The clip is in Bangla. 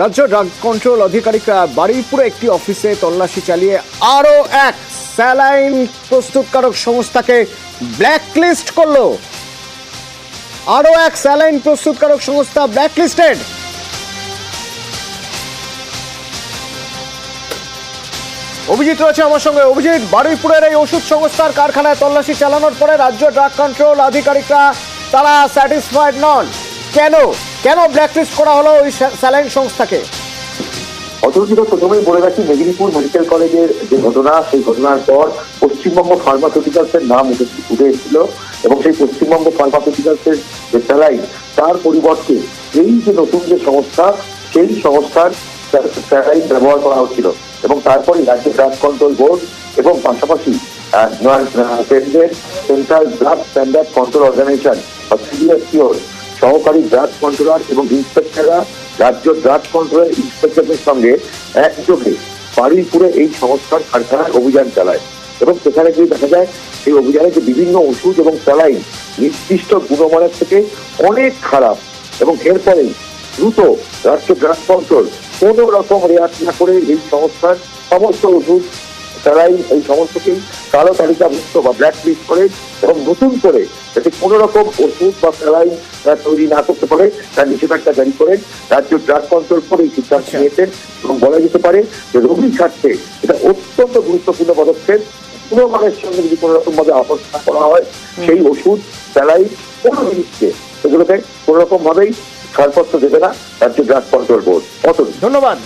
রাজ্য ড্রাগ কন্ট্রোল আধিকারিকরা বারুইপুরে একটি অফিসে তল্লাশি চালিয়ে আরও এক স্যালাইন প্রস্তুতকারক সংস্থাকে ব্ল্যাকলিস্ট করলো। আরও এক স্যালাইন প্রস্তুতকারক সংস্থা ব্ল্যাকলিস্টেড। অভিজিৎ রয়েছে আমার সঙ্গে। অভিজিৎ, বারুইপুরের এই ওষুধ সংস্থার কারখানায় তল্লাশি চালানোর পরে রাজ্য ড্রাগ কন্ট্রোল আধিকারিকরা তারা স্যাটিসফাইড নন। কেন কেন ব্ল্যাকলিস্ট করা হলো ওই স্যালাইন সংস্থাকে? অথচ প্রথমেই বলে রাখি, মেদিনীপুর মেডিকেল কলেজের যে ঘটনা, সেই ঘটনার পর পশ্চিমবঙ্গ ফার্মাসিউটিক্যালসের নাম উঠে এসেছিল এবং সেই পশ্চিমবঙ্গ ফার্মাসিউটিক্যালসের যে স্যালাইন, তার পরিবর্তে এই যে নতুন যে সংস্থা, সেই সংস্থার স্যালাইন ব্যবহার করা হচ্ছিল। এবং তারপরে রাজ্য ড্রাগ কন্ট্রোল বোর্ড এবং পাশাপাশি central drug standard control organisation বা সিডিএসসিওর সহকারী ড্রাগ কন্ট্রোলার এবং ইন্সপেক্টররা রাজ্য ড্রাগ কন্ট্রোলের ইন্সপেক্টরদের সঙ্গে একযোগে বারুইপুরে এই সংস্থার কারখানায় অভিযান চালায়। এবং সেখানে গিয়ে দেখা যায় এই অভিযানে যে বিভিন্ন ওষুধ এবং স্যালাইন নির্দিষ্ট গুণমানের থেকে অনেক খারাপ, এবং এরপরে দ্রুত রাজ্য ড্রাগ কন্ট্রোল কোন রকম রেয়াত না করে এই সংস্থার সমস্ত ওষুধ স্যালাইন এই সমস্তকেই কালো তালিকাভুক্ত বা ব্ল্যাক লিস্ট করে এবং নতুন করে যাতে কোনো রকম ওষুধ বা স্যালাইন তৈরি না করতে পারে তার নিষেধাজ্ঞা জারি করেন। রাজ্য ড্রাগ কন্ট্রোল করে এই সিদ্ধান্ত নিয়েছেন এবং বলা যেতে পারে যে রোগীর স্বার্থে এটা অত্যন্ত গুরুত্বপূর্ণ পদক্ষেপ। গুণমানের সঙ্গে যদি কোনো রকম ভাবে আপোষ না করা হয়, সেই ওষুধ স্যালাইন কোনো জিনিসকে সেগুলোকে কোনো রকম ভাবেই ছাড়পত্র দেবে না রাজ্য ড্রাগ কন্ট্রোল বোর্ড। ধন্যবাদ।